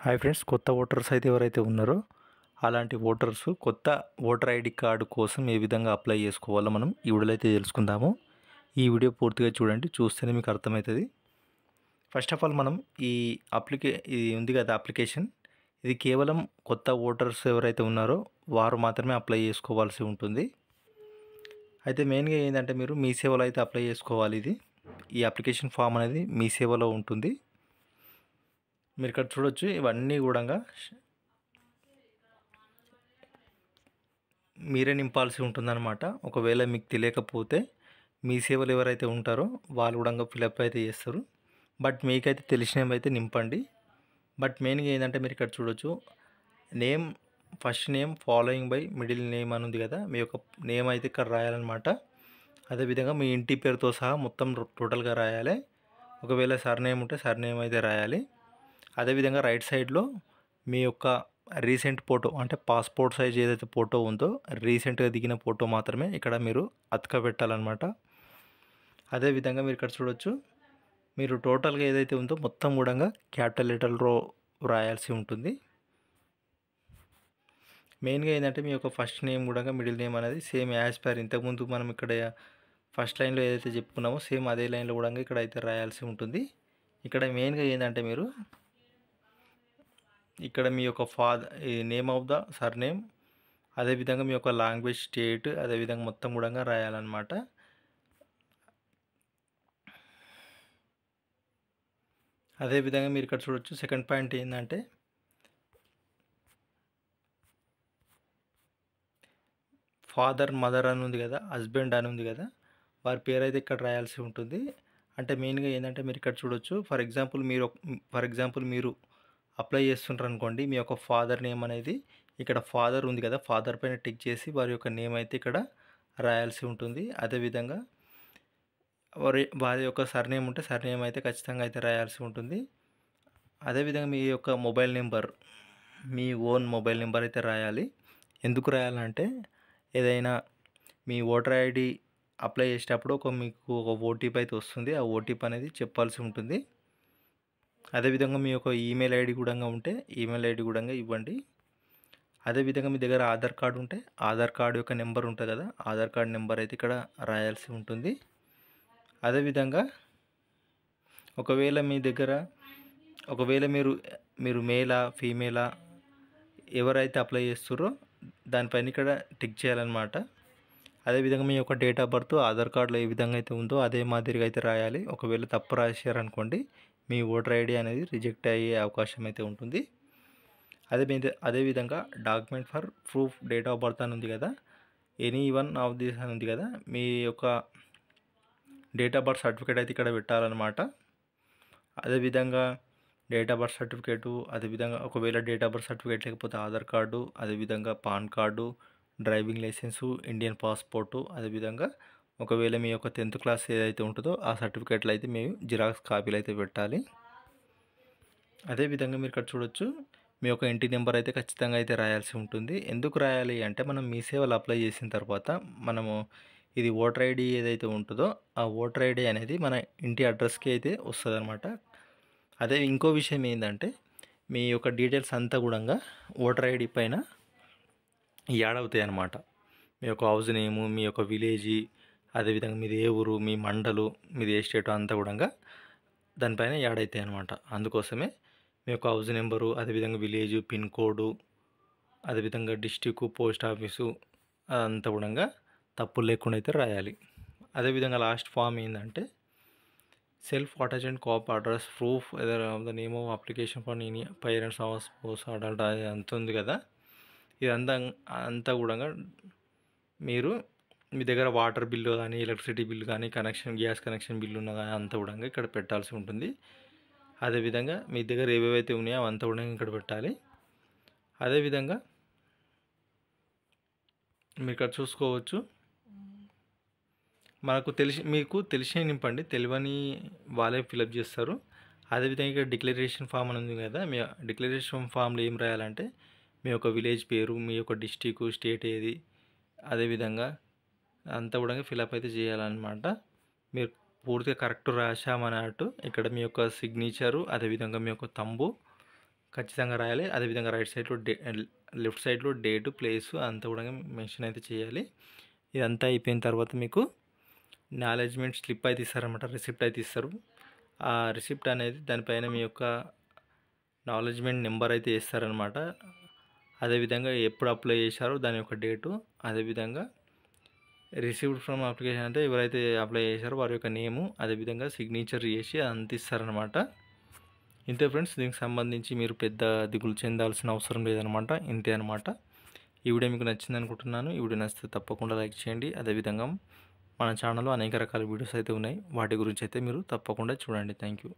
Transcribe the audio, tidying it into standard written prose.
Hi friends, కొత్త voters అయితే ఎవరైతే ఉన్నారో అలాంటి ఓటర్స్ కొత్త ఓటర్ ఐడి కార్డు కోసం ఏ విధంగా అప్లై చేసుకోవాలో మనం ఈ వీడియోలో అయితే తెలుసుకుందాము. ఈ వీడియో పూర్తిగా చూడండి, చూస్తేనే మీకు అర్థమవుతుంది. ఫస్ట్ ఆఫ్ ఆల్ మనం ఈ ఇది ఉంది కదా అప్లికేషన్, ఇది కేవలం కొత్త ఓటర్స్ ఎవరైతే ఉన్నారో వారు మాత్రమే అప్లై చేసుకోవాల్సి ఉంటుంది. అయితే మెయిన్గా ఏంటంటే మీరు మీ సేవలో అయితే అప్లై చేసుకోవాలి. ఈ అప్లికేషన్ ఫామ్ అనేది మీ సేవలో ఉంటుంది. మీరు ఇక్కడ చూడొచ్చు, ఇవన్నీ కూడా మీరే నింపాల్సి ఉంటుందన్నమాట. ఒకవేళ మీకు తెలియకపోతే మీ సేవలు ఎవరైతే ఉంటారో వాళ్ళు కూడా ఫిలప్ అయితే చేస్తారు. బట్ మీకైతే తెలిసినవి అయితే నింపండి. బట్ మెయిన్గా ఏంటంటే మీరు ఇక్కడ చూడొచ్చు, name, first name following by middle name అని ఉంది కదా, మీ యొక్క నేమ్ అయితే ఇక్కడ రాయాలన్నమాట. అదేవిధంగా మీ ఇంటి పేరుతో సహా మొత్తం టోటల్గా రాయాలి. ఒకవేళ సర్నేమ్ ఉంటే సర్నేమ్ అయితే రాయాలి. అదేవిధంగా రైట్ సైడ్లో మీ యొక్క రీసెంట్ ఫోటో, అంటే పాస్పోర్ట్ సైజ్ ఏదైతే ఫోటో ఉందో రీసెంట్గా దిగిన ఫోటో మాత్రమే ఇక్కడ మీరు అతకబెట్టాలన్నమాట. అదేవిధంగా మీరు ఇక్కడ చూడొచ్చు, మీరు టోటల్గా ఏదైతే ఉందో మొత్తం కూడా క్యాపిటల్ లెటర్లో రాయాల్సి ఉంటుంది. మెయిన్గా ఏంటంటే మీ యొక్క ఫస్ట్ నేమ్ కూడా మిడిల్ నేమ్ అనేది సేమ్ యాజ్ పర్ ఇంతకుముందు మనం ఇక్కడ ఫస్ట్ లైన్లో ఏదైతే చెప్పుకున్నామో సేమ్ అదే లైన్లో కూడా ఇక్కడ అయితే రాయాల్సి ఉంటుంది. ఇక్కడ మెయిన్గా ఏంటంటే మీరు ఇక్కడ మీ యొక్క నేమ్ ఆఫ్ ద సర్నేమ్, అదేవిధంగా మీ యొక్క లాంగ్వేజ్, స్టేట్, అదేవిధంగా మొత్తం కూడా రాయాలన్నమాట. అదేవిధంగా మీరు ఇక్కడ చూడొచ్చు, సెకండ్ పాయింట్ ఏంటంటే ఫాదర్, మదర్ అని ఉంది కదా, హస్బెండ్ అని ఉంది కదా, వారి పేరు అయితే ఇక్కడ రాయాల్సి ఉంటుంది. అంటే మెయిన్గా ఏంటంటే మీరు ఇక్కడ చూడొచ్చు, ఫర్ ఎగ్జాంపుల్ మీరు అప్లై చేస్తుంటారు అనుకోండి, మీ యొక్క ఫాదర్ నేమ్ అనేది ఇక్కడ ఫాదర్ ఉంది కదా, ఫాదర్ పైన టిక్ చేసి వారి యొక్క నేమ్ అయితే ఇక్కడ రాయాల్సి ఉంటుంది. అదేవిధంగా వారి యొక్క సర్నేమ్ ఉంటే సర్నేమ్ అయితే ఖచ్చితంగా అయితే రాయాల్సి ఉంటుంది. అదేవిధంగా మీ యొక్క మొబైల్ నెంబర్, మీ ఓన్ మొబైల్ నెంబర్ అయితే రాయాలి. ఎందుకు రాయాలంటే ఏదైనా మీ ఓటర్ ఐడి అప్లై చేసేటప్పుడు మీకు ఒక ఓటీపీ అయితే వస్తుంది. ఆ ఓటీపీ అనేది చెప్పాల్సి ఉంటుంది. అదేవిధంగా మీ యొక్క ఈమెయిల్ ఐడి కూడా ఉంటే ఈమెయిల్ ఐడి కూడా ఇవ్వండి. అదేవిధంగా మీ దగ్గర ఆధార్ కార్డు ఉంటే ఆధార్ కార్డు యొక్క నెంబర్ ఉంటుంది కదా, ఆధార్ కార్డు నెంబర్ అయితే ఇక్కడ రాయాల్సి ఉంటుంది. అదేవిధంగా ఒకవేళ మీరు మేలా ఫీమేలా ఎవరైతే అప్లై చేస్తారో దానిపైన ఇక్కడ టిక్ చేయాలన్నమాట. అదేవిధంగా మీ యొక్క డేట్ ఆఫ్ బర్త్ ఆధార్ కార్డులో ఏ విధంగా అయితే ఉందో అదే మాదిరిగా అయితే రాయాలి. ఒకవేళ తప్పు రాశారనుకోండి మీ ఓటర్ ఐడి అనేది రిజెక్ట్ అయ్యే అవకాశం అయితే ఉంటుంది. అదేవిధంగా document for proof date of birth అని ఉంది కదా, ఎనీ వన్ ఆఫ్ దిస్ అని ఉంది కదా, మీ యొక్క డేట్ ఆఫ్ బర్త్ సర్టిఫికేట్ అయితే ఇక్కడ పెట్టాలన్నమాట. అదేవిధంగా డేట్ ఆఫ్ బర్త్ సర్టిఫికేటు, అదేవిధంగా ఒకవేళ డేట్ ఆఫ్ బర్త్ సర్టిఫికేట్ లేకపోతే ఆధార్ కార్డు, అదేవిధంగా pan card, driving licence, Indian passport, అదేవిధంగా ఒకవేళ మీ యొక్క 10th క్లాస్ ఏదైతే ఉంటుందో ఆ సర్టిఫికేట్లు అయితే మేము జిరాక్స్ కాపీలు అయితే పెట్టాలి. అదేవిధంగా మీరు ఇక్కడ చూడొచ్చు, మీ యొక్క ఇంటి నెంబర్ అయితే ఖచ్చితంగా అయితే రాయాల్సి ఉంటుంది. ఎందుకు రాయాలి అంటే మనం మీ సేవలు అప్లై చేసిన తర్వాత మనము ఇది ఓటర్ ఐడి ఏదైతే ఉంటుందో ఆ ఓటర్ ఐడి అనేది మన ఇంటి అడ్రస్కి అయితే వస్తుంది అనమాట. అదే ఇంకో విషయం ఏంటంటే మీ యొక్క డీటెయిల్స్ అంతా కూడా ఓటర్ ఐడి పైన యాడ్ అవుతాయి అన్నమాట. మీ యొక్క హౌస్ నేము, మీ యొక్క విలేజీ, అదేవిధంగా మీది ఏ ఊరు, మీ మండలు, మీది ఏ స్టేట్ అంతా కూడా దానిపైన యాడ్ అవుతాయి అన్నమాట. అందుకోసమే మీ యొక్క హౌస్ నెంబరు, అదేవిధంగా విలేజు, పిన్ కోడు, అదేవిధంగా డిస్టిక్, పోస్ట్ ఆఫీసు అంతా కూడా తప్పులు లేకుండా అయితే రాయాలి. అదేవిధంగా లాస్ట్ ఫామ్ ఏంటంటే self attached copy address proof either of the name of application for any parents house post adult అది అంత ఉంది కదా, ఇదంతా కూడా మీరు మీ దగ్గర వాటర్ బిల్లు కానీ, ఎలక్ట్రిసిటీ బిల్లు కానీ, గ్యాస్ కనెక్షన్ బిల్లు ఉన్న కానీ అంతా కూడా ఇక్కడ పెట్టాల్సి ఉంటుంది. అదేవిధంగా మీ దగ్గర ఏవేవైతే ఉన్నాయో అవంతా కూడా ఇక్కడ పెట్టాలి. అదేవిధంగా మీరు ఇక్కడ చూసుకోవచ్చు, మీకు తెలిసి నింపండి, తెలియని వాళ్ళే ఫిలప్ చేస్తారు. అదేవిధంగా ఇక్కడ డిక్లరేషన్ ఫామ్ అని ఉంది కదా, మీ డిక్లరేషన్ ఫామ్లో ఏం రాయాలంటే మీ యొక్క విలేజ్ పేరు, మీ యొక్క డిస్టిక్, స్టేట్ ఏది, అదేవిధంగా అంతా కూడా ఫిలప్ అయితే చేయాలన్నమాట. మీరు పూర్తిగా కరెక్ట్ రాశామన్నట్టు ఇక్కడ మీ యొక్క సిగ్నేచరు, అదేవిధంగా మీ యొక్క తంబు ఖచ్చితంగా రాయాలి. అదేవిధంగా రైట్ సైడ్‌లో లెఫ్ట్ సైడ్‌లో డేటు, ప్లేసు అంతా కూడా మెన్షన్ అయితే చేయాలి. ఇదంతా అయిపోయిన తర్వాత మీకు నాలెడ్జ్‌మెంట్ స్లిప్ అయితే ఇస్తారనమాట. రిసిప్ట్ అయితే ఇస్తారు. ఆ రిసిప్ట్ అనేది దానిపైన మీ యొక్క నాలెడ్జ్‌మెంట్ నెంబర్ అయితే ఇస్తారనమాట. అదేవిధంగా ఎప్పుడు అప్లై చేశారో దాని యొక్క డేటు, అదేవిధంగా రిసీవ్డ్ ఫ్రమ్ అప్లికేషన్ అంటే ఎవరైతే అప్లై చేశారో వారి యొక్క నేము, అదేవిధంగా సిగ్నేచర్ చేసి అదంతా ఇస్తారనమాట. ఇంతే ఫ్రెండ్స్, దీనికి సంబంధించి మీరు పెద్ద దిగులు చెందాల్సిన అవసరం లేదనమాట. ఇంతే అనమాట. ఈ వీడియో మీకు నచ్చింది అనుకుంటున్నాను. ఈ వీడియో నచ్చితే తప్పకుండా లైక్ చేయండి. అదేవిధంగా మన ఛానల్లో అనేక రకాల వీడియోస్ అయితే ఉన్నాయి. వాటి గురించి అయితే మీరు తప్పకుండా చూడండి. Thank you.